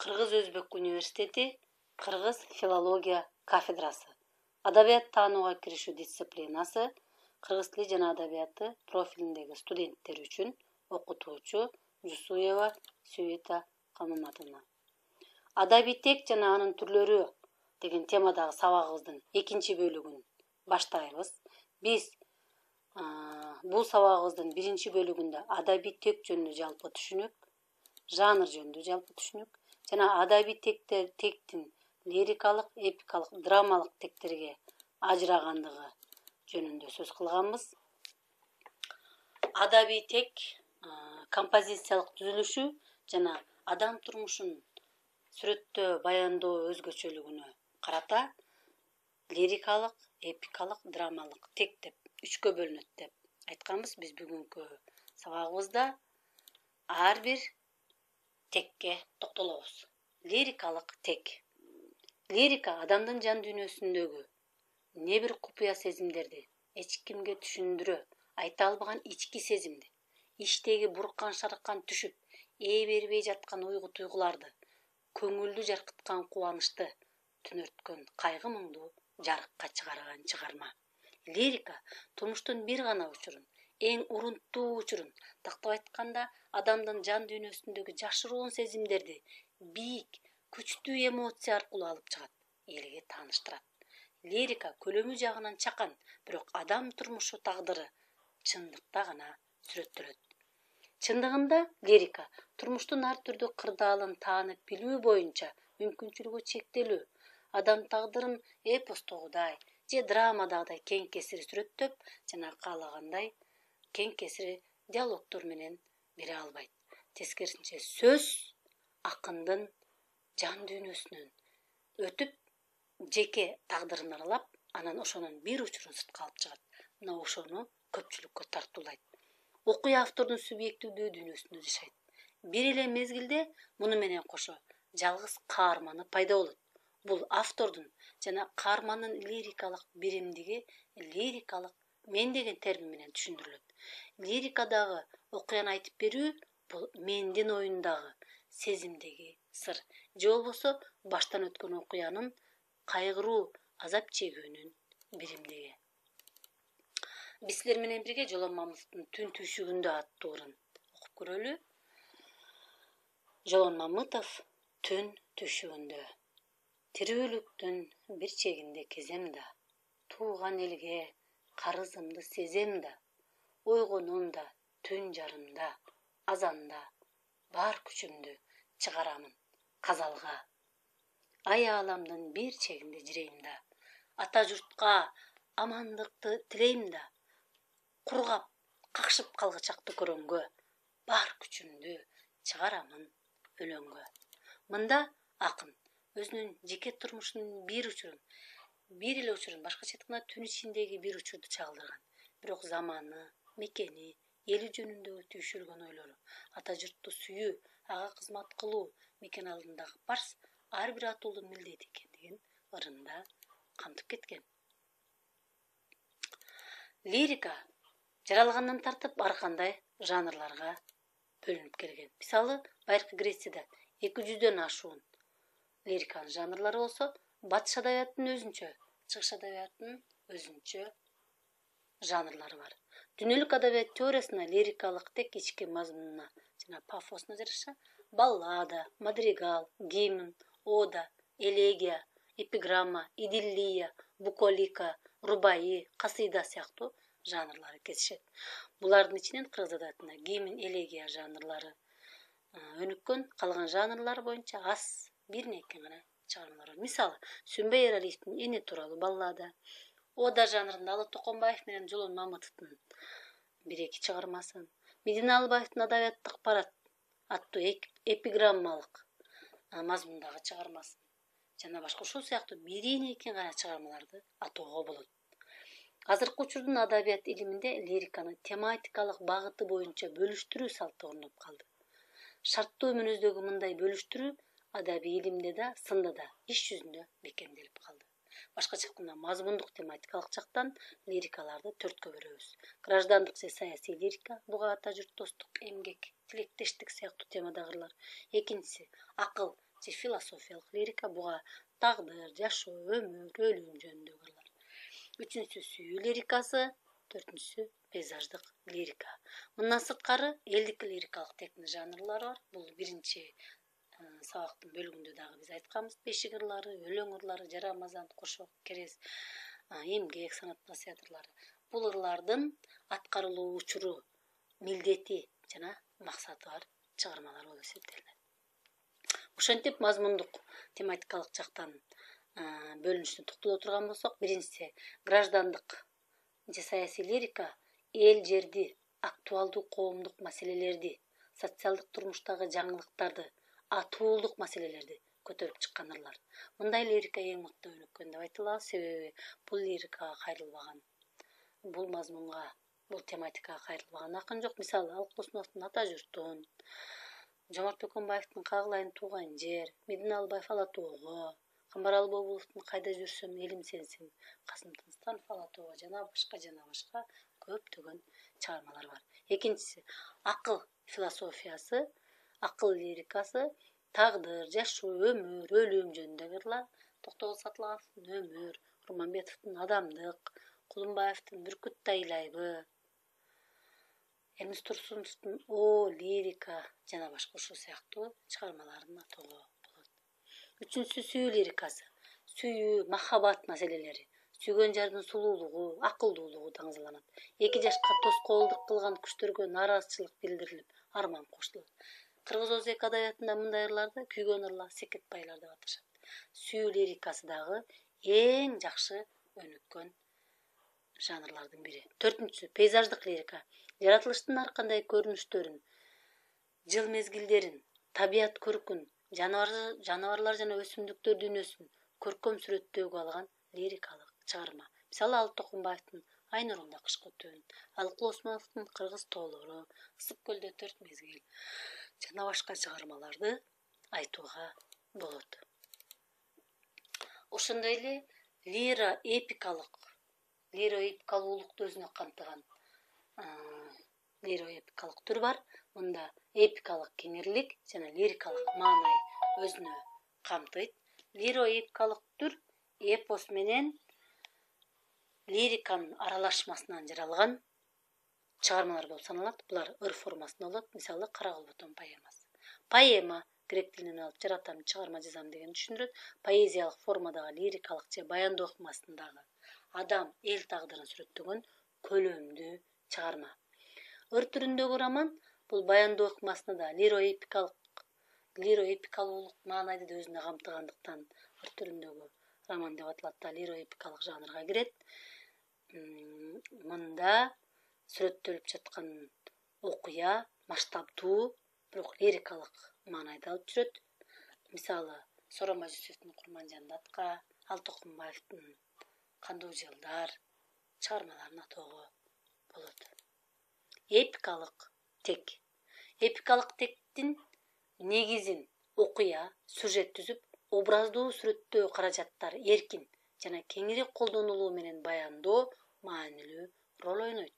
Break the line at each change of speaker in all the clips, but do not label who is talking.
Кыргыз Өзбек университети, Кыргыз филология кафедрасы. Адабият таанууга киришүү дисциплинасы кыргыз тили жана адабияты профилиндеги студенттер үчүн окутуучу Жусуева Сюита Камаматовна. Адабий тек жана анын түрлөрү деген темадагы сабагыбыздын экинчи бөлүгүн баштайбыз. Биз бул сабагыбыздын биринчи бөлүгүндө адабий тек жөнүндө жалпы түшүнүк, жанр жөнүндө жалпы түшүнүк жана адабий тектин лирикалык, эпикалык, драмалык тектерге ажырагандыгы жөнүндө сөз кылганбыз. Адабий тек композициялык түзүлүшү жана адам турмушун сүрөттөө, баяндоо өзгөчөлүгүнө карата лирикалык, эпикалык, драмалык тек деп үчкө бөлүнөт деп айтканбыз. Биз бүгүнкү сабагыбызда ар бир текке токтолобуз. Лирикалык тек. Лирика адамдын жан дүйнөсүндөгү не бир купуя сезимдерди эч кимге түшүндүрө айта албаган ички сезимди, иштеги буркан шарыккан түшүп, ээ бербей жаткан уйгу-туйгуларды, көңүлдү жаркыткан кубанычты, түнөрткөн кайгы муңду жарыкка чыгарган чыгарма. Лирика турмуштун бир гана учурун, эң урунттуу учурун, тактап айтканда адамдын жан дүйнөсүндөгү жашыруун сезимдерди бийик, күчтүү эмоция аркылуу алып чыгат, элге тааныштырат. Лирика көлөмү жагынан чакан, бирок адам турмушу тагдыры чындыкта гана сүрөттөлөт. Чындыгында лирика турмуштун ар түрдүү кырдаалын таанып билүү боюнча мүмкүнчүлүгү чектелүү, адам тагдырын эпостогудай же драмадагыдай кең кесири сүрөттөп жана каалагандай кең кесири диалогдор менен бере албайт. Тескерисинче сөз акындын жан дүйнөсүнөн өтүп, жеке тагдырын аралап, анан ошонун бир учурун сыртка алып чыгат. Мына ошону көпчүлүккө тартуулайт. Окуя автордун субъективдүү дүйнөсүндө жашайт. Бир эле мезгилде муну менен кошо жалгыз каарманы пайда болот. Бул автордун жана каармандын лирикалык биримдиги лирикалык мен деген термин менен түшүндүрүлөт. Лирикадагы окуяны айтып берүү бул мендин оюндагы сезимдеги сыр, же болбосо баштан өткөн окуянын кайгыруу, азап чегүүнүн биримдиги. Биз силер менен бирге Жолон Мамытовдун Түн түйшүгүндө аттуурун окуп көрөлү. Жолон Мамытов Түн түйшүгүндө. Тирүүлүктүн бир чегинде кезем да, тууган элге карызымды сезем да, ойгоном да түн жарымда, азанда бар күчүмдү чыгарамын казалга. Ай ааламдын бир чегинде жирейм да, ата журтка амандыкты тилейм да, кургап, какшып калгычакты көрөнгө, бар күчүмдү чыгарамын өлөңгө. Мында акын өзүнүн жеке турмушунун бир эле учурун, башкача айтканда түн ичиндеги бир учурду чагылдырган. Бирок заманы, мекени, эли жөнүндөгү түйшөлгөн ойлору, ата журтту сүйүү, ага кызмат кылуу мекен алдындагы парз ар бир атуулдун милдети экендигин ырында камтып кеткен. Лирика жаралгандан тартып ар кандай жанрларга бөлүнүп келген. Мисалы, байыркы Грецияда 200дөн ашуун лириканын жанрлары болсо, батыш адабиятынын өзүнчө, чыгыш адабиятынын өзүнчө жанрлары бар. Дүйнөлүк адабият теориясына лирикалык тек ички мазмунуна жана пафосуна жараша баллада, мадригал, гимн, ода, элегия, эпиграмма, идиллия, буколика, рубаи, касыйда сыяктуу жанрлары кезишет. Булардын ичинен кыргыз адабиятында гимн, элегия жанрлары өнүккөн, калган жанрлар боюнча аз бир-эки гана чыгармалар бар. Мисалы, Сүмбөй Эралиевдин Эне тууралуу баллада, ода жанрында Алы Токонбаев менен Жолон Мамытовдун бир-эки чыгармасын, Медина Алыбаевдин Адабияттык парад аттуу эпиграммалык мазмундагы чыгармасын жана башка ушул сыяктуу бир-эки гана чыгармаларды атоого болот. Азыркы учурдун адабият илиминде лириканы тематикалык багыты боюнча бөлүштүрүү салты орноп калды. Шарттуу мүнөздөгү мындай бөлүштүрүү адабий илимде да, сында да иш жүзүндө бекемделип калды. Башкача айтканда, мазмундук тематикалык жактан лирикаларды төрткө бөлөбүз. Граждандык же саясий лирика, буга ата журт, достук, эмгек, тилектештик сыяктуу темадагылар. Экинчиси акыл, же философиялык лирика. Буга тагдыр, жашоо, өмүр, өлүм жөнүндө кырлар. Үчүнчүсү сүйүү лирикасы, төртүнчүсү пейзаждык лирика. Мындан сырткары элдик лирикалык тектин жанрлары бар. Бул биринчи сабактын бөлүгүндө дагы биз айтканбыз. Бешик ырлары, өлөң ырлары, жарамазан, кошок, керес, эмгек, санат насыяттары. Бул ырлардын аткарылуу учуру, милдети жана максаты бар чыгармалар болуп эсептелет. Ошентип мазмундук тематикалык жактан бөлүнүшүнө токтоло турган болсок, биринчиси граждандык же саясий лирика эл жерди, актуалдуу коомдук маселелерди, социалдык турмуштагы жаңылыктарды, атуулдук маселелерди көтөрүп чыккан ырлар. Мындай лирика эң мыкты өнүккөн деп айта алабыз, себеби бул лирикага кайрылбаган, бул мазмунга, бул тематикага кайрылбаган акын жок. Мисалы, Алык Досмовдун Ата журтун, Жомарт Бөкөнбаевдин Кагылайын тууган жер, Медина Албаев Ала тоого, Камбаралы Бобуловдун Кайда жүрсөм элим сенсиң, Касым Тынстанов Ала тоого жана башка көптөгөн чыгармалар бар. Экинчиси акыл философиясы, акыл лирикасы, тагдыр, жашоо, өмүр, өлүм жөнүндө ырлар. Токтогул Сатылгановдун Өмүр, Курманбетовдун Адамдык, Кулумбаевдин Бүркүттү айлайбы, Эрнест Турсуновдун О лирика жана башка ушул сыяктуу чыгармалардын атоого болот. Үчүнчүсү сүйүү лирикасы. Сүйүү, махаббат маселелери, сүйгөн жардын сулуулугу, акылдуулугу таңзаланат. Эки жашка тоскоолдук кылган күчтөргө нааразычылык билдирилип, арман кошулат. Кыргыз Озбек адабиятында мындай ырларды күйгөн ырлар, секетбайлар деп аташат. Сүйүү лирикасы дагы эң жакшы өнүккөн жанрлардын бири. Төртүнчүсү пейзаждык лирика. Жаратылыштын ар кандай көрүнүштөрүн, жыл мезгилдерин, табият көркүн, жаныбарлар жана өсүмдүктөр дүйнөсүн көркөм сүрөттөөгө алган лирикалык чыгарма. Мисалы, Алып Токунбаевдин Айнурунда кышкы түн, Алык Осмоновдун Кыргыз тоолору, Ысык көлдө 4 мезгил жана башка чыгармаларды айтууга болот. Ошондой эле лироэпикалуулукту өзүнө камтыган лироэпикалык түр бар. Мында эпикалык кеңирлик жана лирикалык маанай өзүнө камтыйт. Лироэпикалык түр эпос менен лириканын аралашмасынан жаралган чыгармалар болуп саналат. Булар ыр формасында болот. Мисалы, Кара Колботон поэмасы. Поэма грек тилинен алып жаратам, чыгарма жазам деген түшүндүрөт. Поэзиялык формадагы лирикалык же баяндоо ыкмасындагы адам, эл тагдырын сүрөттөгөн көлөмдүү чыгарма. Ыр түрүндөгү роман бул баяндоо ыкмасында да лироэпикалуулук маанайды да өзүнө камтыгандыктан ыр түрүндөгү роман деп аталат да, лироэпикалык жанрга кирет. Мында сүрөттөлүп жаткан окуя масштабдуу, бирок лирикалык маанайды алып жүрөт. Мисалы, Сооронбай Жусуповдун Курманжан Датка, Алып Токунбаевдин Кандуу жылдар чыгармаларын атоого болот. Эпикалык тек. Эпикалык тектин негизин окуя, сюжет түзүп, образдуу сүрөттөө каражаттар эркин жана кеңири колдонулуу менен баяндоо маанилүү роль ойнойт.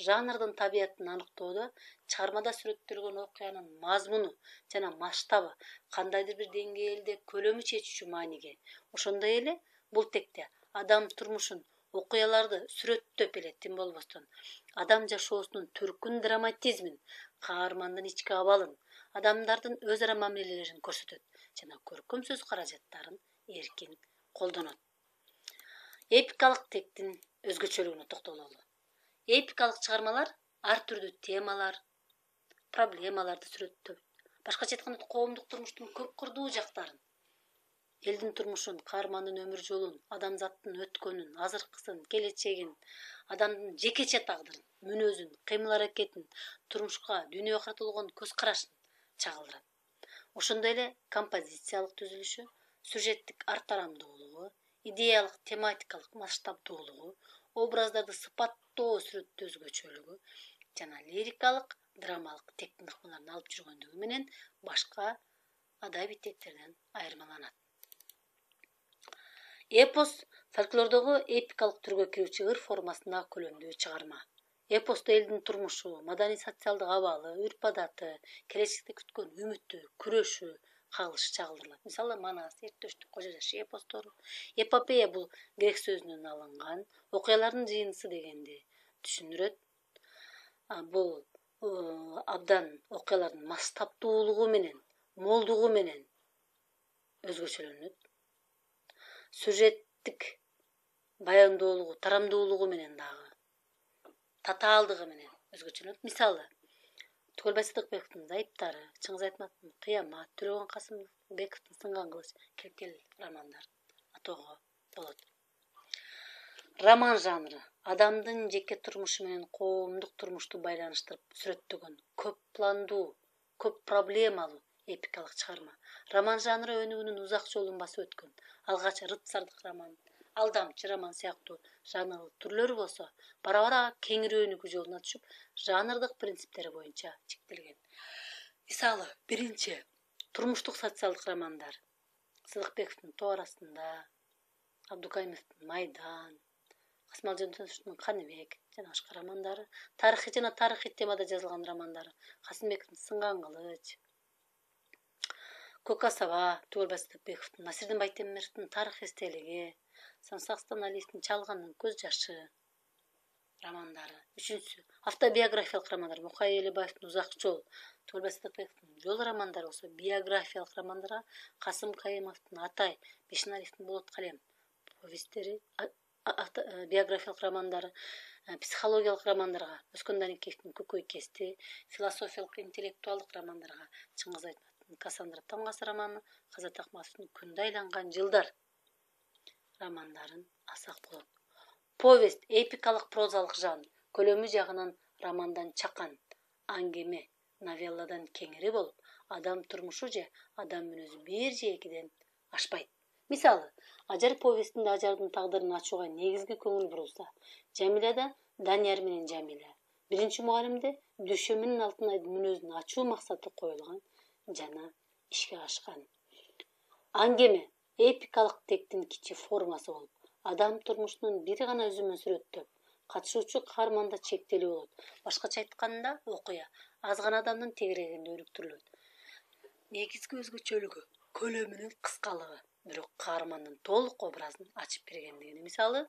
Жанрдын табиятын аныктоодо чыгармада сүрөттөлгөн окуянын мазмуну жана масштабы кандайдыр бир деңгээлде көлөмү чечүүчү мааниге. Ошондой эле бул текте адам турмушун, окуяларды сүрөттөп эле тим болбостон, адам жашоосунун түркүн, драматизмин, каармандын ички абалын, адамдардын өз ара мамилелерин көрсөтөт жана көркөм сөз каражаттарын эркин колдонот. Эпикалык тектин өзгөчөлүгүнө токтололу. Эпикалык чыгармалар ар түрдүү темалар, проблемаларды сүрөттөп, башкача айтканда коомдук турмуштун көп кырдуу жактарын, элдин турмушун, каармандын өмүр жолун, адамзаттын өткөнүн, азыркысын, келечегин, адамдын жекече тагдырын, мүнөзүн, кыймыл-аракетин, турмушка, дүйнөгө каратылган көз карашын чагылдырат. Ошондой эле композициялык түзүлүшү, сюжеттик ар тарамдуулугу, идеялык тематикалык масштабдуулугу, образдарды сыпаттоо сүрөттөө өзгөчөлүгү жана лирикалык, драмалык тектин ыкмаларын алып жүргөндүгү менен башка адабий тектерден айырмаланат. Эпос фольклордогу эпикалык түргө кирүүчү ыр формасындагы көлөмдүү чыгарма. Эпосто элдин турмушу, маданий социалдык абалы, үрп-адаты, келечекте күткөн үмүтү, күрөшү, кагылыш чагылдырылат. Мисалы манас, эрттөштүк, кожо жашы эпостору. Эпопея бул грек сөзүнөн алынган окуялардын жыйындысы дегенди түшүндүрөт. Бул абдан окуялардын масштабтуулугу менен, молдугу менен өзгөчөлөнөт. Сюжеттик баяндоолугу, тарамдуулугу менен дагы татаалдыгы менен өзгөчөлөнөт. Мисалы Төлөбай Сыдыкбековдун Зайыптары, Чыңгыз Айтматовдун Кыямат, Төлөгөн Касымбековдун Сынган кылыч, Келкел романдар атоого болот. Роман жанры адамдын жеке турмушу менен коомдук турмушту байланыштырып сүрөттөгөн көп пландуу, көп проблемалуу эпикалык чыгарма. Роман жанры өнүгүүнүн узак жолун басып өткөн. Алгач рыцардык роман, алдамчы роман сыяктуу жанрлык түрлөрү болсо, бара-бара кеңири өнүгүү жолуна түшүп, жанрдык принциптери боюнча чектелген. Мисалы, биринчи турмуштук социалдык романдар. Сыдыкбековдун Тоо арасында, Абдукаимовдун Майдан, Касымал Жантановичтун Каныбек жана башка романдары, тарыхый темада жазылган романдары, Касымбековдун Сынган кылыч, Көк асаба, Төлөбай Сыдыкбековдун, Насирдин Байтемировдун Тарых эстелиги, Сансакстан Алиевдин Чалгандын көз жашы романдары. Үчүнчүсү автобиографиялык романдар. Мукай Элибаевдин Узак жол, Төлөбай Сыдыкбековдун Жол романдары болсо, биографиялык романдарга Касым Кайымовдун Атай, Бешенариевдин Болот калем повесттери, биографиялык романдары, психологиялык романдарга Өскөн Даникеевдин Көкөй кести, философиялык интеллектуалдык романдарга Чыңгыз Айтматовдун Кассандра тамгасы романы, Казат Акматовдун Күндө айланган жылдар романдарын алсак болот. Повесть эпикалык прозалык жанр, көлөмү жагынан романдан чакан, аңгеме, новелладан кеңири болуп, адам турмушу же адам мүнөзү бир же экиден ашпайт. Мисалы, Ажар повестинде Ажардын тагдырын ачууга негизги көңүл бурулса, Жамиляда Данияр менен Жамиля, биринчи мугалимде Дүйшө менен Алтынайдын мүнөзүн ачуу максаты коюлган жана ишке ашкан. Аңгеме эпикалык тектин кичи формасы болуп, адам турмушунун бир гана үзүмүн сүрөттөп, катышуучу каарманда чектелүү болот. Башкача айтканда, окуя аз гана адамдын тегерегинде өнүктүрүлөт. Негизги өзгөчөлүгү көлөмүнүн кыскалыгы, бирок каармандын толук образын ачып бергендиги. Мисалы,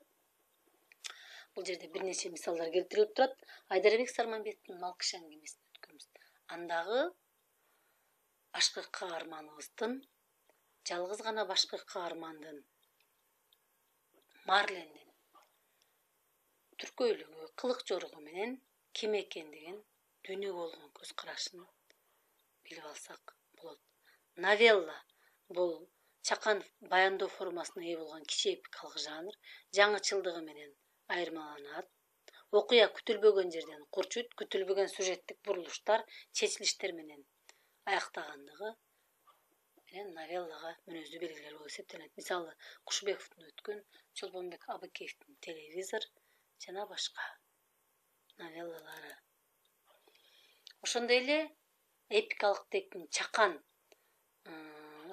бул жерде бир нече мисалдар келтирилип турат. Айдарбек Сарманбетовдун Малкыш аңгемесин өткөнбүз. Андагы башкы каарманыбыздын, жалгыз гана башкы каармандын Марлендин түркөйлүгү, кылык жоругу менен ким экендигин, дүйнөгө болгон көз карашын билип алсак болот. Новелла бул чакан баяндоо формасына ээ болгон кичи эпикалык жанр, жаңычылдыгы менен айырмаланат. Окуя күтүлбөгөн жерден курчуйт, күтүлбөгөн сюжеттик бурулуштар, чечилиштер менен аяктагандыгы менен новеллага мүнөздүү белгилер болуп эсептелет. Мисалы, Кушубековдун Өткөн, Чолпонбек Абыкеевдин Телевизор жана башка новеллалары. Ошондой эле эпикалык тектин чакан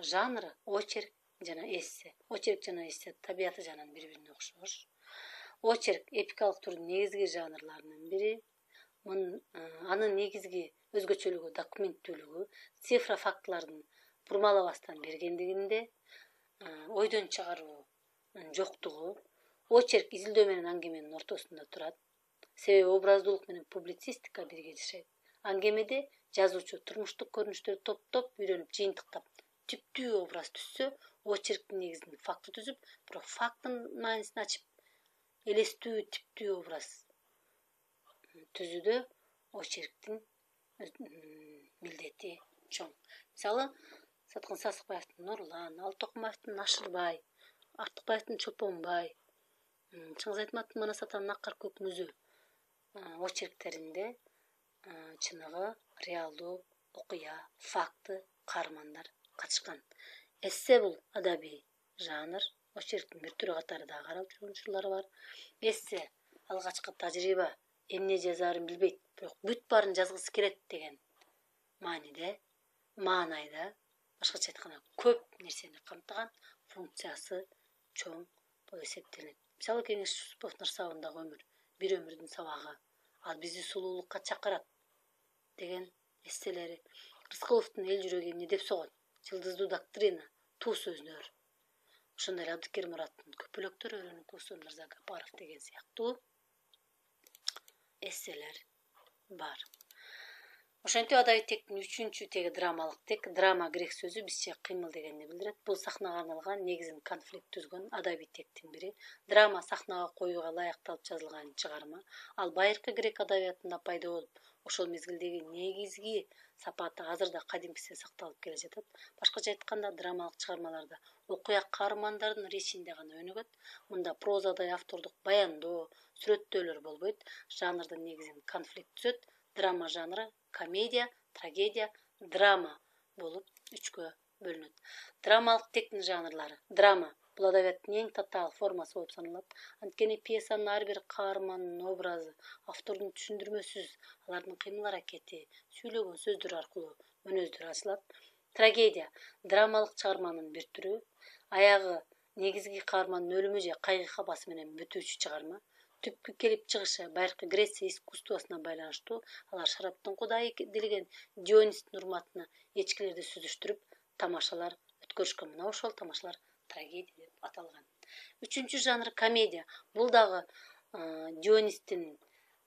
жанры очерк жана эссе. Очерк жана эссе табияты жанынан бири-бирине окшош. Очерк эпикалык түрдүн негизги жанрларынын бири. Анын негизги өзгөчөлүгү документтүүлүгү, цифра фактылардын бурмалабастан бергендигинде, ойдон чыгаруунун жоктугу. Очерк изилдөө менен аңгеменин ортосунда турат. Себеби образдуулук менен публицистика бирге жашайт. Аңгемеде жазуучу турмуштук көрүнүштөрдү топтоп, үйрөнүп, жыйынтыктап, түптүү образ түзсө, очерктин негизин факты түзүп, бирок фактын маанисин ачып, элестүү, типтүү образ түзүүдө очерктин милдети чоң. Мисалы, Саткын Сасыкбаевдин Нурлан, Алтокумаевдин Нашырбай, Артыкбаевдин Чопонбай, Чыңгыз Айтматовдун Манас атанын Аккар көк мүзү очерктеринде чыныгы реалдуу окуя, факты, каармандар катышкан. Эссе бул адабий жанр, очерктин бир түрү катары дагы каралып жүргөн учурлары бар. Эссе алгачкы тажрыйба, эмне жазаарын билбейт, бирок бүт баарын жазгысы келет деген маанайда, башкача айтканда, көп нерсени камтыган, функциясы чоң болуп эсептелет. Мисалы, Кеңеш Жусуповдун Ырсабындагы өмүр, бир өмүрдүн сабагы, ал бизди сулуулукка чакырат деген эсселери. Рыскыловдун Эл жүрөгү эмне деп согот, Жылдыздуу доктрина, туу сөздөр. Ошондой эле Абдыкерим Мураттын Көпөлөктөр өрөнү Кусун Мырза Гапаров деген сыяктуу эсселер бар. Ошентип Адабийтектин 3-чү теги драмалык тек. Драма грек сөзү бизче кыймыл дегенди билдирет. Бул сахнага арналган негизин конфликт түзгөн адабий тектин бири. Драма сахнага коюуга ылайыкталып жазылган чыгарма. Ал байыркы грек адабиятында пайда болуп, ошол мезгилдеги негизги сапаты азыр да кадимкисе сакталып келе жатат. Башкача айтканда, драмалык чыгармаларда окуя каармандардын речинде гана өнүгөт. Мында прозадай автордук баяндоо, сүрөттөөлөр болбойт. Жанрдын негизин конфликт түзөт. Драма жанры комедия, трагедия, драма болуп 3кө бөлүнөт. Драмалык тектин жанрлары. Драма бул адабияттын эң татаал формасы болуп саналат. Анткени пьесанын ар бир каармандын образы, автордун түшүндүрмөсүз, алардын кыймыл аракети, сүйлөгөн сөздөр аркылуу мүнөздөр ачылат. Трагедия драмалык чыгарманын бир түрү. Аягы негизги каармандын өлүмү же кайгы кабасы менен бүтүүчү чыгарма. Түпкү келип чыгышы байыркы Греция искусствосуна байланыштуу. Алар шараптын кудайы делген Дионистин урматына эчкилерди сүзүштүрүп, тамашалар өткөрүшкөн. Мына ошол тамашалар трагедия деп аталган. 3-чү жанр комедия. Бул дагы Дионистин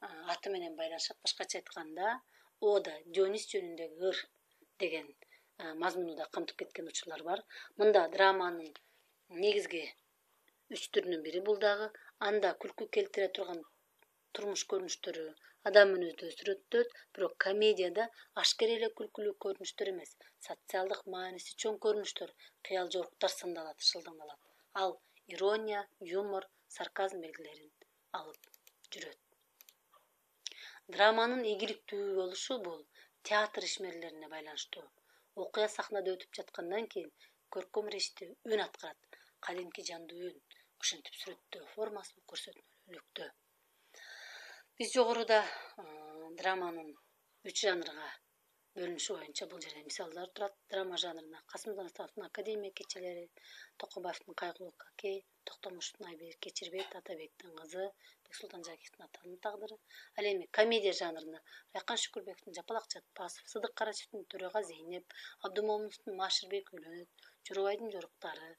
аты менен байланышат. Башкача айтканда, Ода Дионис жөнүндөгү ыр деген мазмуну да камтып кеткен учурлар бар. Мында драманын негизги 3 түрүнүн бири бул дагы. Анда күлкү келтире турган турмуш көрүнүштөрү, адам мүнөздөрү сүрөттөлөт, бирок комедияда ашкере эле күлкүлүү көрүнүштөр эмес, социалдык мааниси чоң көрүнүштөр, кыял жоруктар сындалат, шылдыңдалат. Ал ирония, юмор, сарказм белгилерин алып жүрөт. Драманын ийгиликтүү болушу бул театр ишмерлерине байланыштуу. Окуя сахнада өтүп жаткандан кийин көркөм речти үн аткарат. Кадимки жандуу үн. Ошентип сүрөттөө формасы көрсөтмөлүктө. Биз жогоруда драманын 3 жанрга бөлүнүшү боюнча бул жерде мисалдар турат. Драма жанрына Касым Доностовдун Академия кечелери, Токобаевдин Кайгылуу Кокей, Токтомуштун Айбек Кечирбек, Атабектин кызы, Бексултан Жакиевдин Атанын тагдыры. Ал эми комедия жанрына Айкан Шүкүрбековдун Жапалак Жатпасов, Сыдык Карачевдин Төрега Зейнеп, Абдымомуновдун Машырбек үйлөнөт, Жорубайдын Жоруктары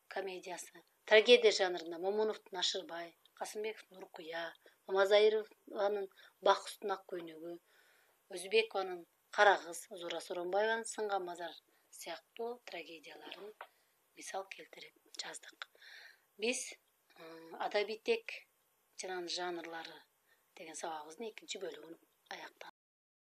комедиясы. Трагедия жанрында Момуновдун Ашырбай, Касымбековдун Нуркуя, Мамазайырованын Бак үстүн ак көйнөгү, Өзбекованын Кара кыз, Зура Соронбаеванын Сынган мазар сыяктуу трагедияларын мисал келтирип жаздык. Биз адабий тек жана жанрлары деген сабагыбыздын 2-бөлүгүн